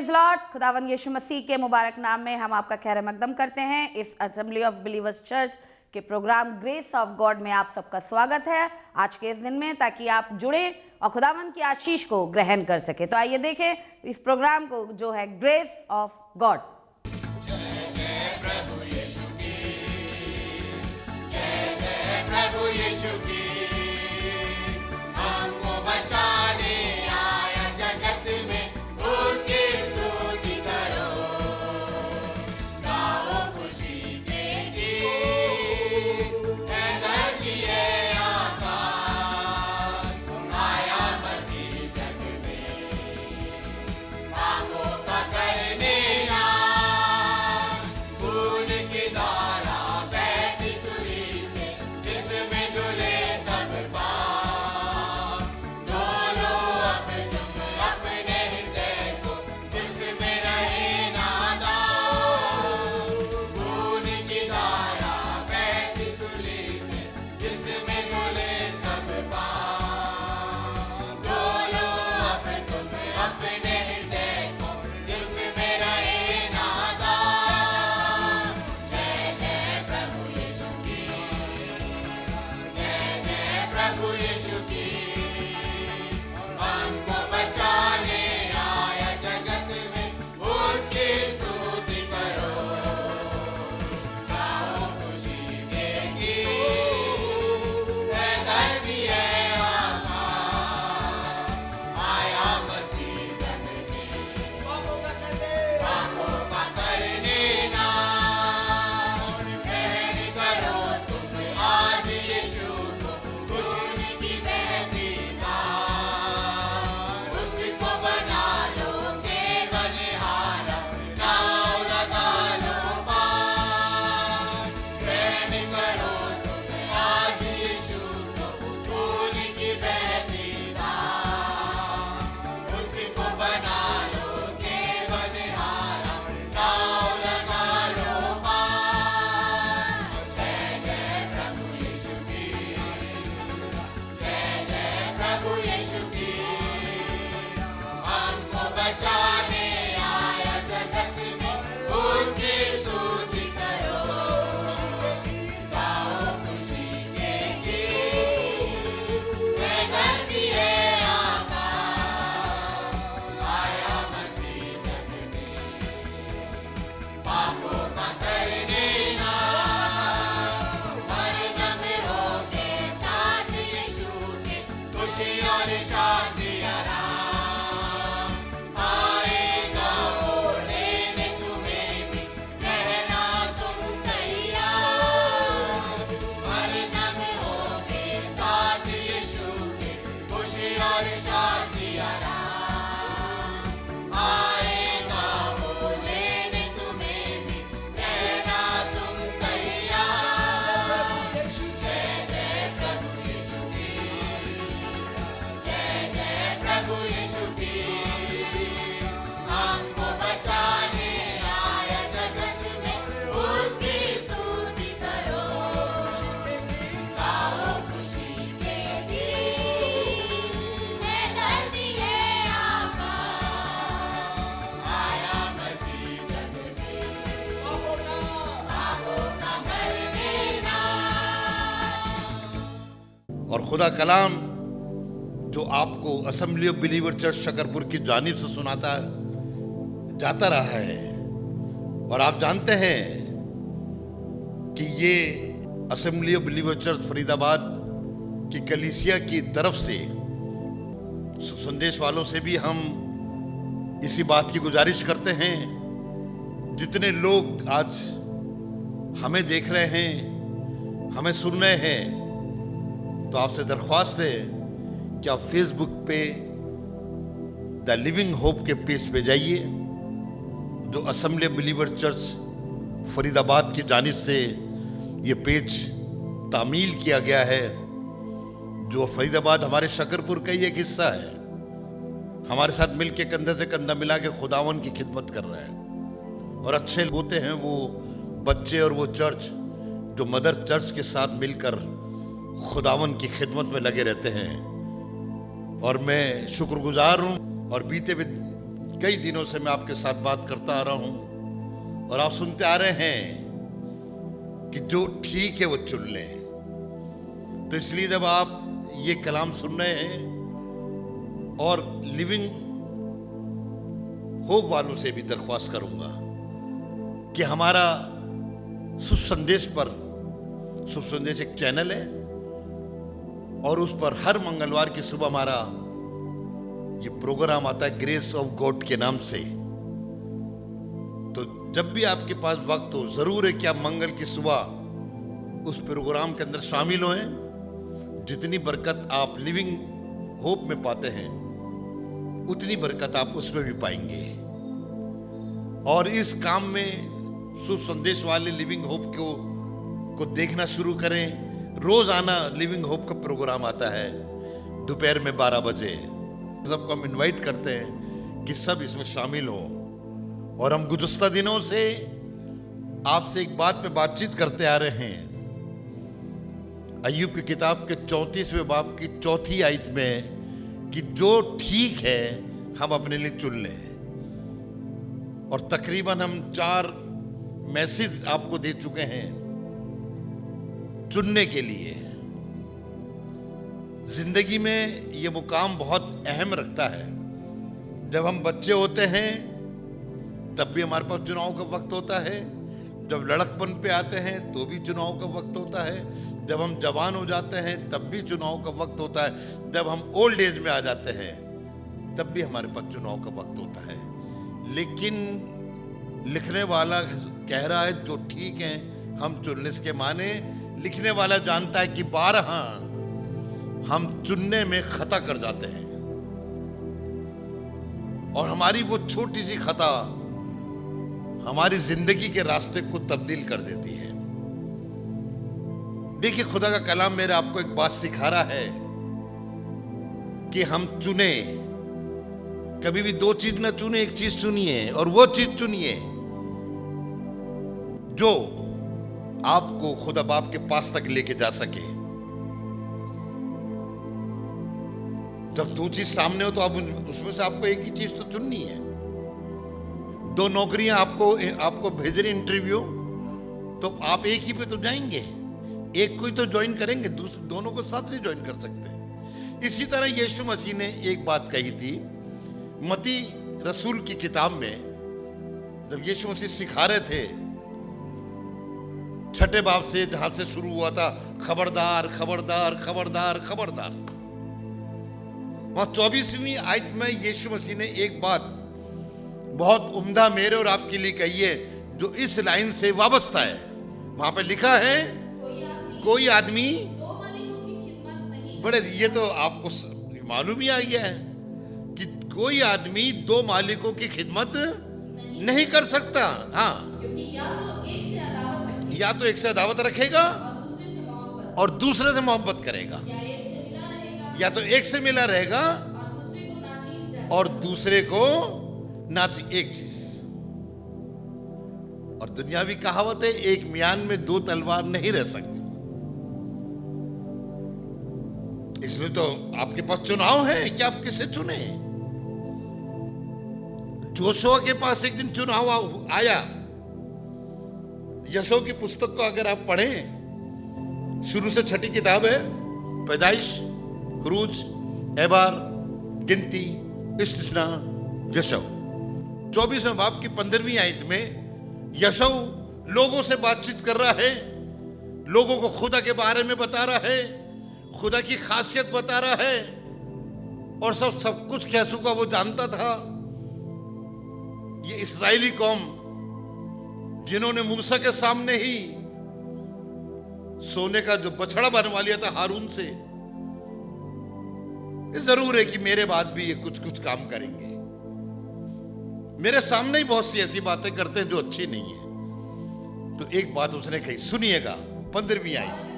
Praise Lord. खुदावंद यीशु मसीह के मुबारक नाम में हम आपका खैर मकदम करते हैं। इस असेंबली ऑफ बिलीवर्स चर्च के प्रोग्राम ग्रेस ऑफ गॉड में आप सबका स्वागत है आज के इस दिन में, ताकि आप जुड़े और खुदावंद की आशीष को ग्रहण कर सके। तो आइए देखें इस प्रोग्राम को जो है ग्रेस ऑफ गॉड। और खुदा कलाम जो आपको assembly of believer church Shakarpur की जानिब से सुनाता जाता रहा है, और आप जानते हैं कि ये assembly of believer church Faridabad की कलीसिया की तरफ से संदेश वालों से भी हम इसी बात की गुजारिश करते हैं, जितने लोग आज हमें देख रहे हैं, हमें सुन रहे हैं, तो आपसे दरख्वास्त है कि आप फेसबुक पे द लिविंग होप के पेज पे जाइए, जो assembly of believer church Faridabad की जानिब से ये पेज तामील किया गया है, जो फरीदाबाद हमारे शकरपुर का ही एक हिस्सा है। हमारे साथ मिलके कंधे से कंधा मिला के खुदावन की खिदमत कर रहे हैं, और अच्छे होते हैं वो बच्चे और वो चर्च जो मदर चर्च के साथ मिलकर खुदावन की खिदमत में लगे रहते हैं। और मैं शुक्रगुजार हूँ, और बीते कई दिनों से मैं आपके साथ बात करता आ रहा हूं और आप सुनते आ रहे हैं कि जो ठीक है वो चुन लें। तो इसलिए जब आप ये कलाम सुन रहे हैं और लिविंग होप वालों से भी दरख्वास्त करूंगा कि हमारा सुसंदेश पर, सुसंदेश एक चैनल है और उस पर हर मंगलवार की सुबह हमारा ये प्रोग्राम आता है ग्रेस ऑफ गॉड के नाम से। तो जब भी आपके पास वक्त हो, जरूर है कि आप मंगल की सुबह उस प्रोग्राम के अंदर शामिल हों। जितनी बरकत आप लिविंग होप में पाते हैं उतनी बरकत आप उसमें भी पाएंगे। और इस काम में सुसंदेश वाले लिविंग होप को देखना शुरू करें। रोज आना लिविंग होप का प्रोग्राम आता है दोपहर में 12 बजे। सबको हम इनवाइट करते हैं कि सब इसमें शामिल हो। और हम गुज़श्ता दिनों से आपसे एक बात पे बातचीत करते आ रहे हैं। अय्यूब की किताब के 34वें बाब की 4थी आयत में कि जो ठीक है हम अपने लिए चुन लें। और तकरीबन हम 4 मैसेज आपको दे चुके हैं चुनने के लिए। जिंदगी में ये मुकाम बहुत अहम रखता है। जब हम बच्चे होते हैं तब भी हमारे पास चुनाव का वक्त होता है। जब लड़कपन पे आते हैं तो भी चुनाव का वक्त होता है। जब हम जवान हो जाते हैं तब भी चुनाव का वक्त होता है। जब हम ओल्ड एज में आ जाते हैं तब भी हमारे पास चुनाव का वक्त होता है। लेकिन लिखने वाला कह रहा है जो ठीक है हम चुन लें। इसके माने लिखने वाला जानता है कि 12 हम चुनने में खता कर जाते हैं और हमारी वो छोटी सी खता हमारी जिंदगी के रास्ते को तब्दील कर देती है। देखिए, खुदा का कलाम मेरे आपको एक बात सिखा रहा है कि हम चुने। कभी भी 2 चीज ना चुने, एक चीज चुनिए और वो चीज चुनिए जो आपको खुदा बाप के पास तक लेके जा सके। जब 2 चीज सामने हो तो आप उसमें से आपको एक ही चीज तो चुननी है। 2 नौकरियां आपको भेज रही इंटरव्यू, तो आप एक ही पे तो जाएंगे, एक को ही तो ज्वाइन करेंगे, दोनों को साथ नहीं ज्वाइन कर सकते। इसी तरह यीशु मसीह ने एक बात कही थी मती रसूल की किताब में, जब यीशु मसीह सिखा रहे थे 6ठे बाब से, जहां से शुरू हुआ था खबरदार खबरदार खबरदार खबरदार। वहां 24वीं आयत में यीशु मसीह ने एक बात बहुत उम्दा मेरे और आपके लिए कही है जो इस लाइन से वाबस्ता है। वहां पे लिखा है कोई आदमी बड़े, ये तो आपको मालूम ही आ गया है कि कोई आदमी 2 मालिकों की खिदमत नहीं कर सकता। हाँ, या तो एक से अदावत रखेगा और दूसरे से मोहब्बत करेगा, या तो एक से मिला रहेगा और दूसरे को नाची। एक चीज, और दुनियावी कहावत है एक म्यान में 2 तलवार नहीं रह सकती। इसलिए तो आपके पास चुनाव है कि आप किसे चुने। जोशुआ के पास एक दिन चुनाव आया। यशो की पुस्तक को अगर आप पढ़ें, शुरू से 6ठी किताब है, पैदाइश, खरूज, एबार, गिनती, इस्तिस्ना, यशो। 24वें बाब की 15वीं आयत में यशो लोगों से बातचीत कर रहा है, लोगों को खुदा के बारे में बता रहा है, खुदा की खासियत बता रहा है और सब कुछ कैसू का वो जानता था। ये इस्राएली कौम जिन्होंने मूसा के सामने ही सोने का जो बछड़ा बनवा लिया था हारून से, जरूर है कि मेरे बाद भी ये कुछ कुछ काम करेंगे। मेरे सामने ही बहुत सी ऐसी बातें करते हैं जो अच्छी नहीं है। तो एक बात उसने कही, सुनिएगा, 15वीं आयत,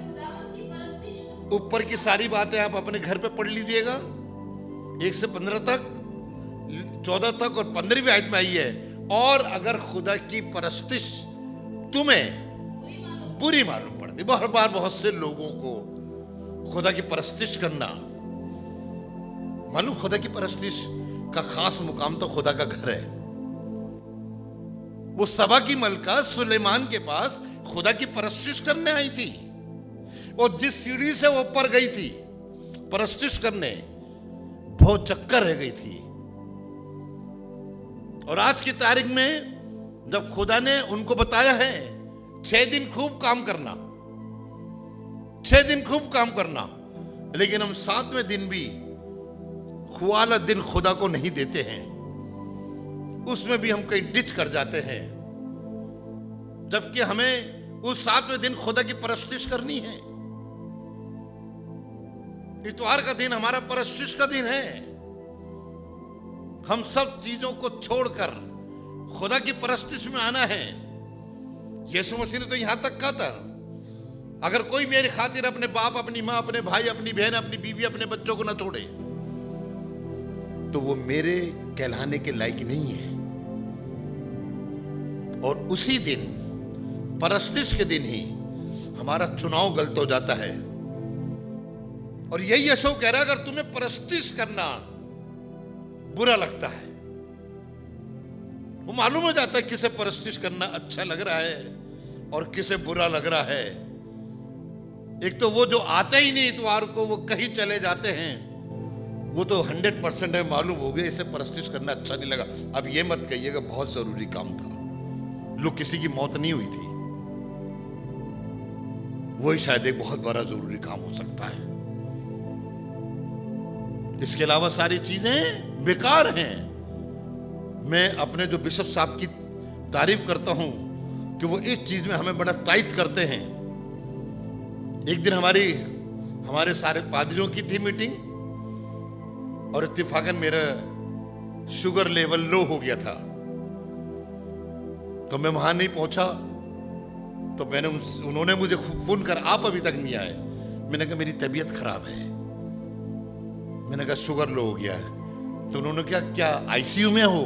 ऊपर की सारी बातें आप अपने घर पे पढ़ लीजिएगा, 1 से 15 तक, 14 तक और 15वीं आयत में आई है। और अगर खुदा की परस्तिश तुम्हें बुरी मालूम पड़ती, बहुत बार बहुत से लोगों को खुदा की परस्तिश करना, मालूम खुदा की परस्तिश का खास मुकाम तो खुदा का घर है। वो सबा की मलका सुलेमान के पास खुदा की परस्तिश करने आई थी, और जिस सीढ़ी से वो ऊपर गई थी परस्तिश करने, बहुत चक्कर रह गई थी। और आज की तारीख में जब खुदा ने उनको बताया है 6 दिन खूब काम करना, 6 दिन खूब काम करना, लेकिन हम 7वें दिन भी खुवाला दिन खुदा को नहीं देते हैं, उसमें भी हम कहीं डिच कर जाते हैं, जबकि हमें उस 7वें दिन खुदा की परस्तिश करनी है। इतवार का दिन हमारा परस्तिश का दिन है। हम सब चीजों को छोड़कर खुदा की परस्तिश में आना है। यीशु मसीह ने तो यहां तक कहा था, अगर कोई मेरी खातिर अपने बाप, अपनी मां, अपने भाई, अपनी बहन, अपनी बीवी, अपने बच्चों को ना छोड़े तो वो मेरे कहलाने के लायक नहीं है। और उसी दिन, परस्तिश के दिन ही हमारा चुनाव गलत हो जाता है। और यही यीशु कह रहा है, अगर तुम्हें परस्तिश करना बुरा लगता है, वो मालूम हो जाता है किसे परस्तिश करना अच्छा लग रहा है और किसे बुरा लग रहा है। एक तो वो जो आते ही नहीं इतवार को, वो कहीं चले जाते हैं, वो तो 100% है, मालूम हो गया इसे परस्तिश करना अच्छा नहीं लगा। अब ये मत कहिएगा बहुत जरूरी काम था, लोग किसी की मौत नहीं हुई थी, वही शायद एक बहुत बड़ा जरूरी काम हो सकता है। इसके अलावा सारी चीजें बेकार हैं। मैं अपने जो बिशप साहब की तारीफ करता हूं कि वो इस चीज में हमें बड़ा तायद करते हैं। एक दिन हमारे सारे पादरियों की थी मीटिंग, और इत्तेफाकन मेरा शुगर लेवल लो हो गया था, तो मैं वहां नहीं पहुंचा। तो उन्होंने मुझे फोन कर, आप अभी तक नहीं आए। मैंने कहा मेरी तबीयत खराब है, मैंने कहा शुगर लो हो गया है। तो उन्होंने क्या आईसीयू में हो?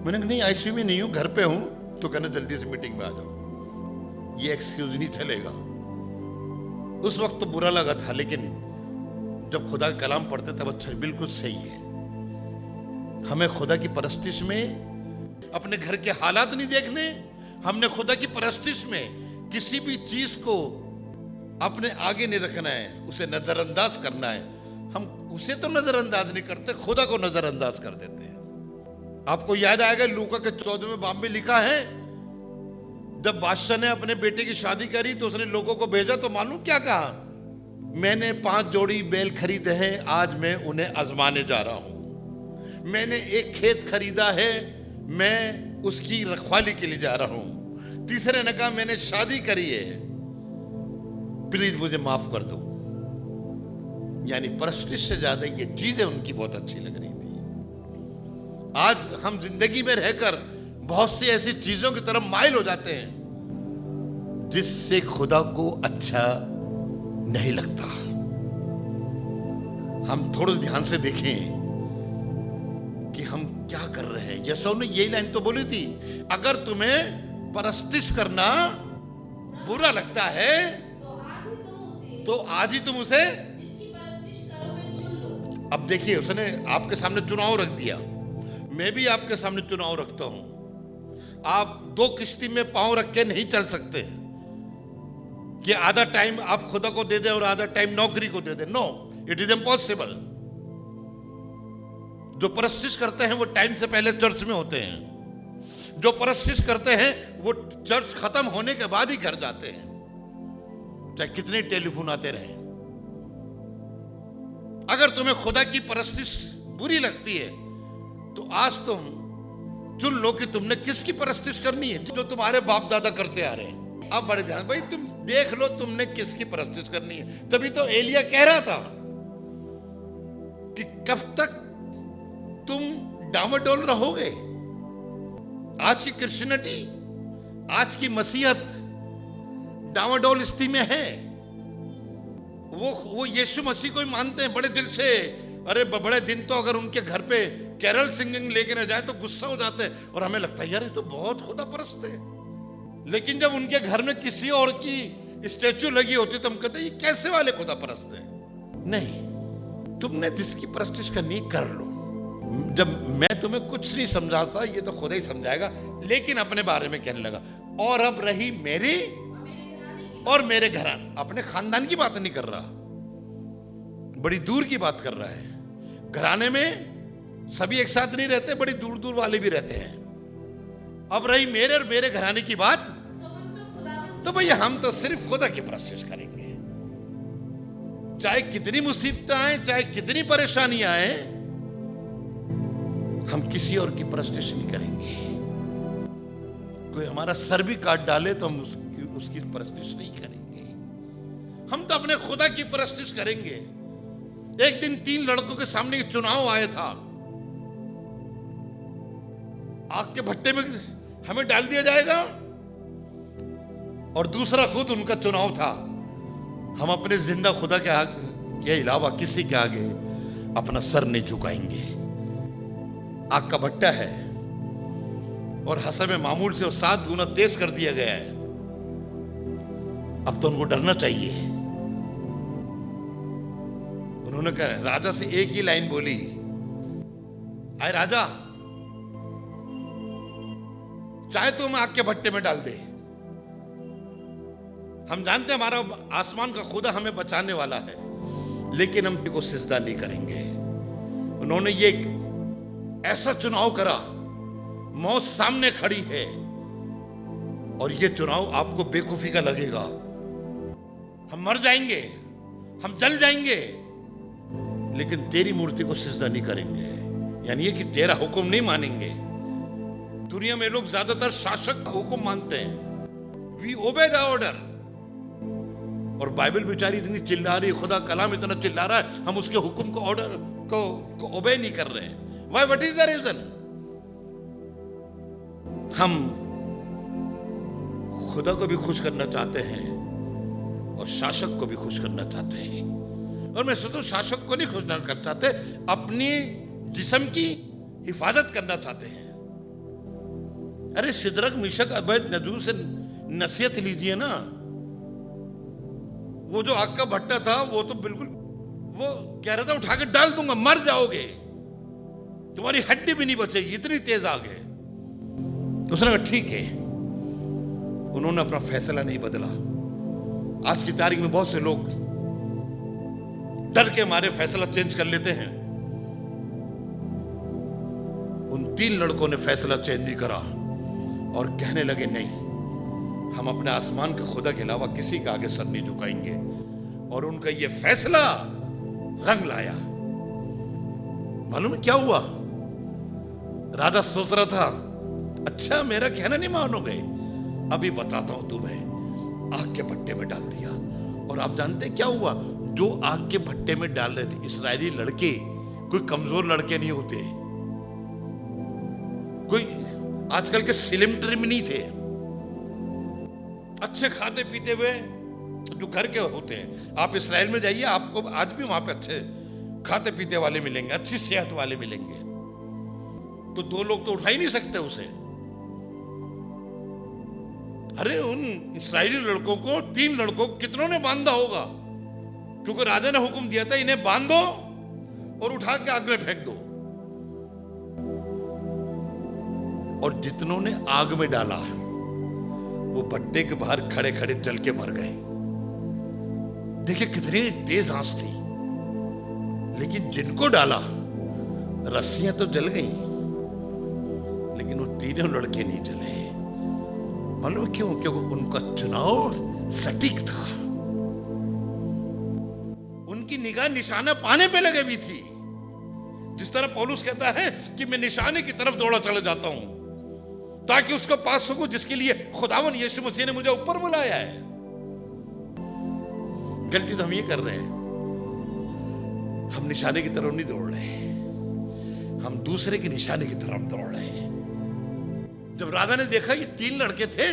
मैंने कहा नहीं आईसीयू में नहीं हूं, घर पे हूं। तो कहना जल्दी से मीटिंग में आ जाओ, ये एक्सक्यूज नहीं चलेगा। उस वक्त तो बुरा लगा था, लेकिन जब खुदा का कलाम पढ़ते तब अच्छा, बिल्कुल सही है। हमें खुदा की परस्तिश में अपने घर के हालात नहीं देखने, हमने खुदा की परस्तिश में किसी भी चीज को अपने आगे नहीं रखना है, उसे नजरअंदाज करना है। हम उसे तो नजरअंदाज नहीं करते, खुदा को नजरअंदाज कर देते हैं। आपको याद आएगा लूका के 14वें बाब में लिखा है, जब बादशाह ने अपने बेटे की शादी करी तो उसने लोगों को भेजा, तो मालूम क्या कहा? मैंने 5 जोड़ी बैल खरीदे हैं, आज मैं उन्हें आजमाने जा रहा हूं। मैंने एक खेत खरीदा है, मैं उसकी रखवाली के लिए जा रहा हूं। तीसरे ने कहा मैंने शादी करी है, प्लीज मुझे माफ कर दो। यानी परस्तिश से ज्यादा ये चीजें उनकी बहुत अच्छी लग रही थी। आज हम जिंदगी में रहकर बहुत सी ऐसी चीजों की तरफ माइल हो जाते हैं जिससे खुदा को अच्छा नहीं लगता। हम थोड़ा ध्यान से देखें कि हम क्या कर रहे हैं। यीशु ने यही लाइन तो बोली थी, अगर तुम्हें परस्तिश करना बुरा लगता है तो आज ही तुम उसे। अब देखिए, उसने आपके सामने चुनाव रख दिया, मैं भी आपके सामने चुनाव रखता हूं। आप 2 किश्ती में पांव रख के नहीं चल सकते कि आधा टाइम आप खुदा को दे दें और आधा टाइम नौकरी को दे दें। No, it is impossible. जो परस्तिश करते हैं वो टाइम से पहले चर्च में होते हैं, जो परस्तिश करते हैं वो चर्च खत्म होने के बाद ही घर जाते हैं, चाहे कितने टेलीफोन आते रहे। अगर तुम्हें खुदा की परस्तिश बुरी लगती है तो आज तुम चुन लो कि तुमने किसकी परस्तिश करनी है, जो तुम्हारे बाप दादा करते आ रहे हैं। अब बड़े ध्यान, भाई तुम देख लो तुमने किसकी परस्तिश करनी है। तभी तो एलिया कह रहा था कि कब तक तुम डामाडोल रहोगे। आज की क्रिश्चियनिटी, आज की मसीहत डामाडोल स्थिति में है। वो यीशु मसीह को ही मानते हैं बड़े दिल से। अरे बड़े दिन तो अगर उनके घर पे कैरल सिंगिंग लेके न जाए तो गुस्सा हो जाते हैं, और हमें लगता है यार ये तो बहुत खुदा परस्त है। लेकिन जब उनके घर में किसी और की स्टैचू लगी होती तो हम कहते हैं ये कैसे वाले खुदा परस्त हैं। नहीं, तुमने जिसकी परस्तिश करनी कर लो, जब मैं तुम्हें कुछ नहीं समझाता, ये तो खुदा ही समझाएगा, लेकिन अपने बारे में कहने लगा, और अब रही मेरी और मेरे घराने। अपने खानदान की बात नहीं कर रहा, बड़ी दूर की बात कर रहा है। घराने में सभी एक साथ नहीं रहते, बड़ी दूर दूर वाले भी रहते हैं। अब रही मेरे और मेरे घराने की बात, तो भैया हम तो सिर्फ खुदा की परस्तिश करेंगे। चाहे कितनी मुसीबतें आए, चाहे कितनी परेशानियां आए, हम किसी और की परस्तिश नहीं करेंगे। कोई हमारा सर भी काट डाले तो हम उसकी परस्तिश नहीं करेंगे। हम तो अपने खुदा की परस्तिश करेंगे। एक दिन 3 लड़कों के सामने एक चुनाव आया था। आग के भट्टे में हमें डाल दिया जाएगा, और दूसरा खुद उनका चुनाव था, हम अपने जिंदा खुदा के अलावा किसी के आगे अपना सर नहीं झुकाएंगे। आग का भट्टा है और हसब मामूल से 7 गुना तेज कर दिया गया है। अब तो उनको डरना चाहिए। उन्होंने कहा, राजा से एक ही लाइन बोली, आए राजा, चाहे तो हम आग के भट्टे में डाल दे, हम जानते हैं हमारा आसमान का खुदा हमें बचाने वाला है, लेकिन हम को सिजदा नहीं करेंगे। उन्होंने ये ऐसा चुनाव करा, मौत सामने खड़ी है, और ये चुनाव आपको बेवकूफी का लगेगा। हम मर जाएंगे, हम जल जाएंगे, लेकिन तेरी मूर्ति को सिजदा नहीं करेंगे, यानी ये कि तेरा हुक्म नहीं मानेंगे। दुनिया में लोग ज्यादातर शासक का हुक्म मानते हैं, वी ओबे द ऑर्डर, और बाइबल बेचारी इतनी चिल्ला रही, खुदा कलाम इतना चिल्ला रहा है, हम उसके हुक्म को ऑर्डर को ओबे नहीं कर रहे हैं। Why? What is the reason? हम खुदा को भी खुश करना चाहते हैं और शासक को भी खुश करना चाहते हैं, और मैं सोचता हूं शासक को नहीं खुश करना चाहते, अपनी जिस्म की हिफाजत करना चाहते हैं। अरे सिदरक मिशक अबेदनगो से नसीहत लीजिए ना। वो जो आग का भट्टा था, वो तो बिल्कुल, वो कह रहा था उठा के डाल दूंगा, मर जाओगे, तुम्हारी हड्डी भी नहीं बचेगी, इतनी तेज आग है। उसने कहा ठीक है। उन्होंने अपना फैसला नहीं बदला। आज की तारीख में बहुत से लोग डर के मारे फैसला चेंज कर लेते हैं। उन 3 लड़कों ने फैसला चेंज नहीं करा और कहने लगे, नहीं, हम अपने आसमान के खुदा के अलावा किसी के आगे सर नहीं झुकाएंगे। और उनका यह फैसला रंग लाया। मालूम है क्या हुआ? राजा सोच रहा था, अच्छा मेरा कहना नहीं मानोगे, अभी बताता हूं तुम्हें। आग के भट्टे में डाल दिया, और आप जानते हैं क्या हुआ? जो आग के भट्टे में डाल रहे थे इस्राएली लड़के, कोई कमजोर लड़के नहीं होते, कोई आजकल के स्लिम ट्रिम नहीं थे, अच्छे खाते पीते हुए जो घर के होते हैं। आप इस्राएल में जाइए, आपको आज भी वहां पे अच्छे खाते पीते वाले मिलेंगे, अच्छी सेहत वाले मिलेंगे। तो 2 लोग तो उठा ही नहीं सकते उसे। अरे उन इस्राएली लड़कों को, 3 लड़कों को कितनों ने बांधा होगा, क्योंकि राजा ने हुक्म दिया था इन्हें बांधो और उठा के आग में फेंक दो। और जितनों ने आग में डाला, वो भट्टे के बाहर खड़े खड़े जल के मर गए। देखिए कितनी तेज आंच थी, लेकिन जिनको डाला, रस्सियां तो जल गई, लेकिन वो 3 लड़के नहीं जले। मालूम क्यों? क्योंकि उनका चुनाव सटीक था। उनकी निगाह निशाना पाने पे लगे भी थी। जिस तरह पौलुस कहता है कि मैं निशाने की तरफ दौड़ा चला जाता हूं, ताकि उसको पा सकूं जिसके लिए खुदावन यीशु मसीह ने मुझे ऊपर बुलाया है। गलती तो हम ये कर रहे हैं, हम निशाने की तरफ नहीं दौड़ रहे, हम दूसरे के निशाने की तरफ दौड़ रहे हैं। जब राजा ने देखा ये 3 लड़के थे,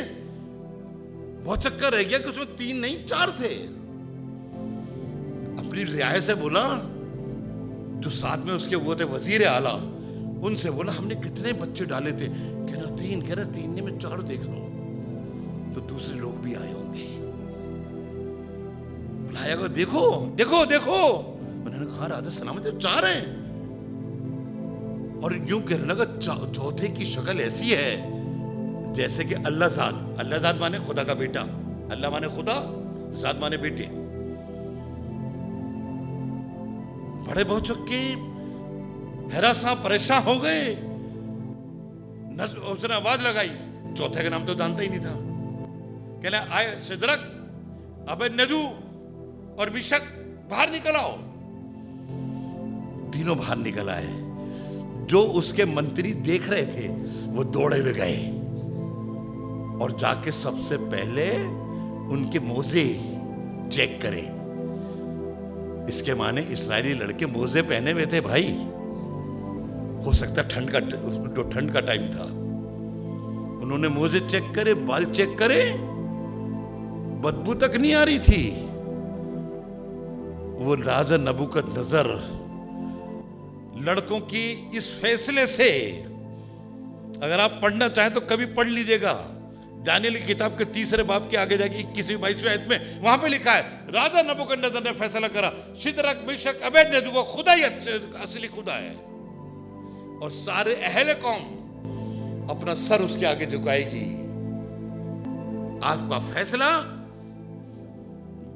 बहुत चक्कर रह गया कि उसमें 3 नहीं 4 थे। अपनी रियायत से बोला, जो साथ में उसके वो थे वजीर आला, उनसे बोला हमने कितने बच्चे डाले थे? कहना 3, कह रहा 3 नहीं मैं 4 देख रहा हूं। तो दूसरे लोग भी आए होंगे, बुलाया गया, देखो देखो देखो। उन्होंने कहा राजा सलामत है, 4 हैं। और यूं कहने लगा चौथे की शक्ल ऐसी है जैसे कि अल्लाह ज़ात माने खुदा का बेटा, अल्लाह माने खुदा, ज़ात माने बेटे। बड़े बहुचक्के हैरा साहब परेशान हो गए। उसने आवाज लगाई, चौथे का नाम तो जानता ही नहीं था। कहना आए सिदरक, अबेदनगो और मिशक बाहर निकल आओ। तीनों बाहर निकल आए। जो उसके मंत्री देख रहे थे वो दौड़े हुए गए और जाके सबसे पहले उनके मोजे चेक करे। इसके माने इस्राएली लड़के मोजे पहने हुए थे भाई। हो सकता ठंड का टाइम था। उन्होंने मोजे चेक करे, बाल चेक करे, बदबू तक नहीं आ रही थी। वो राजा नबूकदनेस्सर लड़कों की इस फैसले से, अगर आप पढ़ना चाहें तो कभी पढ़ लीजिएगा, दानियेल की किताब के 3 बाब के आगे जाके 21-22 आयत में वहां पे लिखा है, राजा नबूकदनेस्सर ने फैसला करा सिदरक मिशक अबेदनगो खुदा ही असली खुदा है, और सारे अहले कौम अपना सर उसके आगे झुकाएगी। आपका फैसला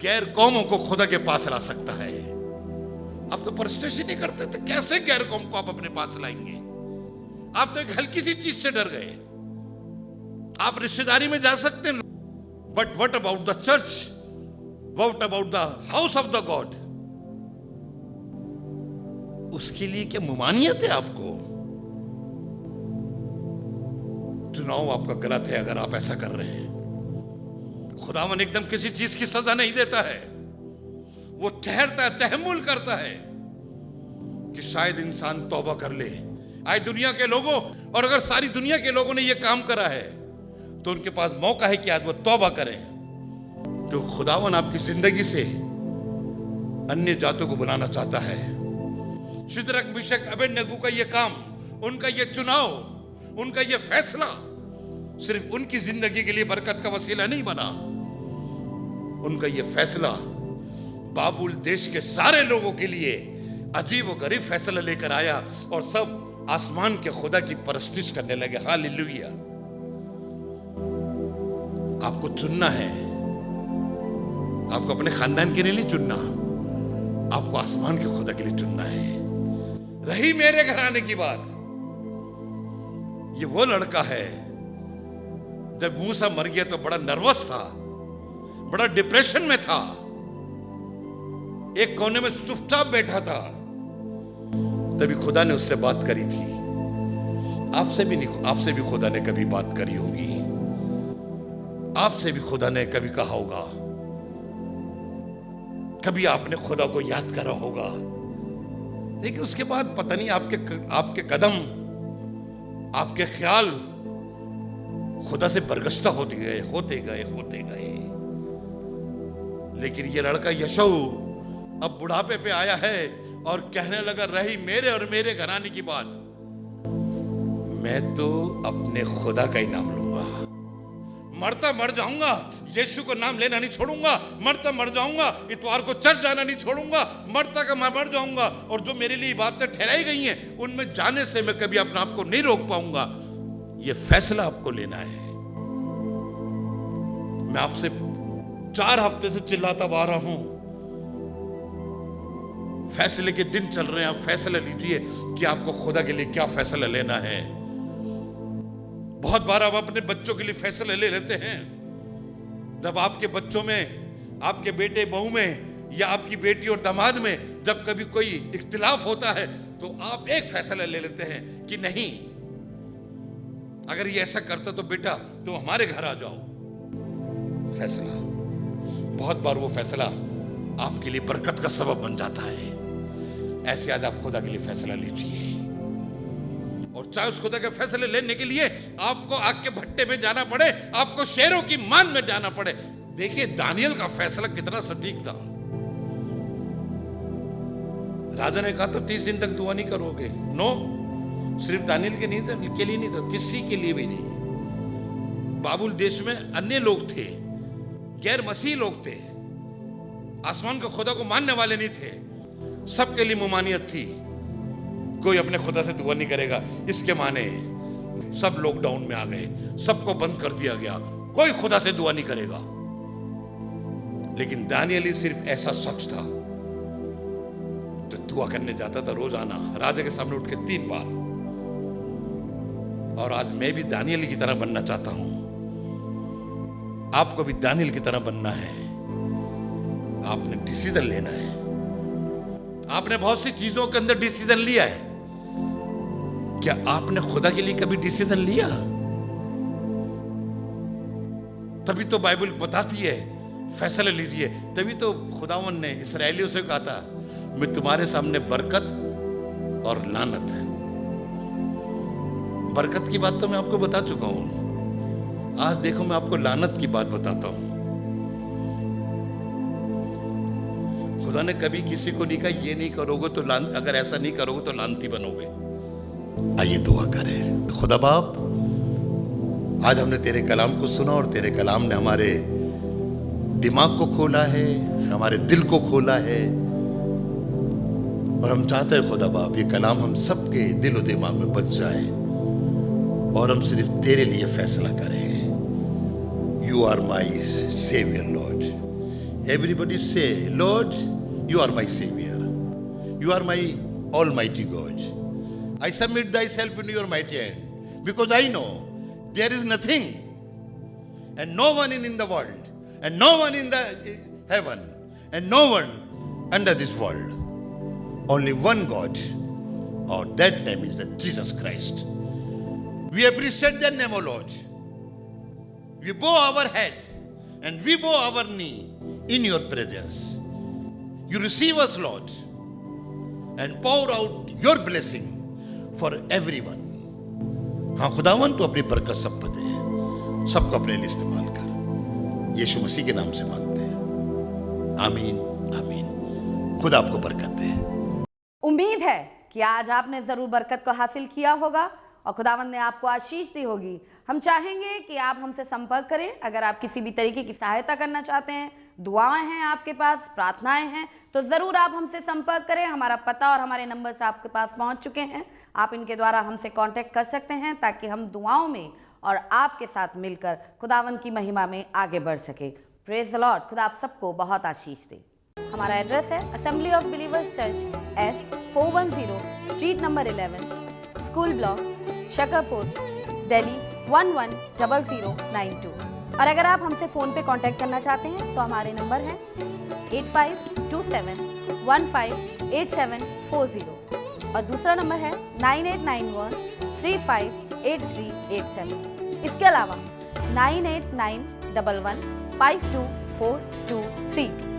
गैर कौमों को खुदा के पास ला सकता है। आप तो परस्टेश ही नहीं करते थे, कैसे गैर कौम को आप अपने पास लाएंगे? आप तो एक हल्की सी चीज से डर गए। आप रिश्तेदारी में जा सकते हैं, but what about the church, what about the house of the God? उसके लिए क्या मुमानियत है आपको? चुनाव आपका गलत है अगर आप ऐसा कर रहे हैं। खुदावन एकदम किसी चीज की सजा नहीं देता है, वो ठहरता है, तहम्मुल करता है कि शायद इंसान तौबा कर ले। आए दुनिया के लोगों, और अगर सारी दुनिया के लोगों ने यह काम करा है तो उनके पास मौका है कि आज वो तौबा करें। तो खुदावन आपकी जिंदगी से अन्य जातों को बुलाना चाहता है। सिदरक मिशक अबेदनगो का यह काम, उनका यह चुनाव, उनका यह फैसला सिर्फ उनकी जिंदगी के लिए बरकत का वसीला नहीं बना, उनका यह फैसला बाबुल देश के सारे लोगों के लिए अजीब व गरीब फैसला लेकर आया और सब आसमान के खुदा की परस्तिश करने लगे। हालेलुया। आपको चुनना है, आपको अपने खानदान के लिए नहीं चुनना, आपको आसमान के खुदा के लिए चुनना है। रही मेरे घराने की बात, ये वो लड़का है जब मूसा मर गया तो बड़ा नर्वस था, बड़ा डिप्रेशन में था, एक कोने में चुपचाप बैठा था। तभी खुदा ने उससे बात करी थी। आपसे भी खुदा ने कभी बात करी होगी, आपसे भी खुदा ने कभी कहा होगा, कभी आपने खुदा को याद करा होगा, लेकिन उसके बाद पता नहीं आपके कदम, आपके ख्याल खुदा से बरगश्ता होते गए। लेकिन ये लड़का यशू अब बुढ़ापे पे आया है और कहने लगा, रही मेरे और मेरे घराने की बात, मैं तो अपने खुदा का ही नाम लूंगा। मरता मर जाऊंगा, यीशु का नाम लेना नहीं छोड़ूंगा। मरता मर जाऊंगा, इतवार को चर्च जाना नहीं छोड़ूंगा। मरता का मैं मर जाऊंगा, और जो मेरे लिए बातें ठहराई गई हैं उनमें जाने से मैं कभी अपने आप को नहीं रोक पाऊंगा। ये फैसला आपको लेना है। मैं आपसे 4 हफ्ते से चिल्लाता आ रहा हूं, फैसले के दिन चल रहे हैं। आप फैसला लीजिए कि आपको खुदा के लिए क्या फैसला लेना है। बहुत बार आप अपने बच्चों के लिए फैसले ले लेते हैं। जब आपके बच्चों में, आपके बेटे बहू में, या आपकी बेटी और दामाद में जब कभी कोई इख्तिलाफ होता है तो आप एक फैसला ले लेते हैं कि नहीं, अगर ये ऐसा करता तो बेटा तुम हमारे घर आ जाओ। फैसला, बहुत बार वो फैसला आपके लिए बरकत का सबब बन जाता है। ऐसे आज आप खुदा के लिए फैसला लीजिए, और चाहे उस खुदा के फैसले लेने के लिए आपको आग के भट्टे में जाना पड़े, आपको शेरों की मान में जाना पड़े। देखिए दानियेल का फैसला कितना सटीक था। राजा ने कहा था 30 दिन तक दुआ नहीं करोगे। नो, सिर्फ दानियेल के लिए नहीं था, किसी के लिए भी नहीं। बाबुल देश में अन्य लोग थे, गैर मसीह लोग थे, आसमान के खुदा को मानने वाले नहीं थे, सबके लिए मुमानियत थी। कोई अपने खुदा से दुआ नहीं करेगा। इसके माने सब लॉकडाउन में आ गए, सबको बंद कर दिया गया, कोई खुदा से दुआ नहीं करेगा। लेकिन दानियल सिर्फ ऐसा शख्स था तो दुआ करने जाता था रोजाना राजा के सामने उठ के 3 बार। और आज मैं भी दानियल की तरह बनना चाहता हूं। आपको भी दानियल की तरह बनना है। आपने डिसीजन लेना है। आपने बहुत सी चीजों के अंदर डिसीजन लिया है। क्या आपने खुदा के लिए कभी डिसीजन लिया? तभी तो बाइबल बताती है फैसला लीजिए। तभी तो खुदावन ने इस्राएलियों से कहा था, मैं तुम्हारे सामने बरकत और लानत। बरकत की बात तो मैं आपको बता चुका हूं। आज देखो मैं आपको लानत की बात बताता हूं। खुदा ने कभी किसी को नहीं कहा ये नहीं करोगे तो अगर ऐसा नहीं करोगे तो लानती बनोगे। आइए दुआ करें। खुदा बाप, आज हमने तेरे कलाम को सुना और तेरे कलाम ने हमारे दिमाग को खोला है, हमारे दिल को खोला है। और हम चाहते हैं खुदा बाप ये कलाम हम सबके दिल और दिमाग में बच जाए और हम सिर्फ तेरे लिए फैसला करें। You are my saviour lord. Everybody say lord you are my saviour. You are my almighty god. I submit thyself into your mighty hand because I know there is nothing and no one in the world and no one in the heaven and no one under this world. Only one God, or that name is the Jesus Christ. We appreciate that name, O Lord. We bow our head and we bow our knee in your presence. You receive us, Lord, and pour out your blessing for everyone. हाँ खुदावन तो अपनी बरकत सब पर दे, सबको अपने लिए इस्तेमाल कर। यीशु मसीह के नाम से मांगते हैं, आमीन आमीन। खुदा आपको बरकत दे। उम्मीद है कि आज आपने जरूर बरकत को हासिल किया होगा और खुदावंद ने आपको आशीष दी होगी। हम चाहेंगे कि आप हमसे संपर्क करें। अगर आप किसी भी तरीके की सहायता करना चाहते हैं, दुआएं हैं आपके पास, प्रार्थनाएं हैं, तो ज़रूर आप हमसे संपर्क करें। हमारा पता और हमारे नंबर्स आपके पास पहुंच चुके हैं। आप इनके द्वारा हमसे कांटेक्ट कर सकते हैं ताकि हम दुआओं में और आपके साथ मिलकर खुदावंद की महिमा में आगे बढ़ सके। Praise the Lord. खुदा आप सबको बहुत आशीष दे। हमारा एड्रेस है assembly of believers church, S410 street number 11, school block, Shakarpur, Delhi 110092। और अगर आप हमसे फ़ोन पे कांटेक्ट करना चाहते हैं तो हमारे नंबर हैं 8527158740 और दूसरा नंबर है 9891358387। इसके अलावा 9891152423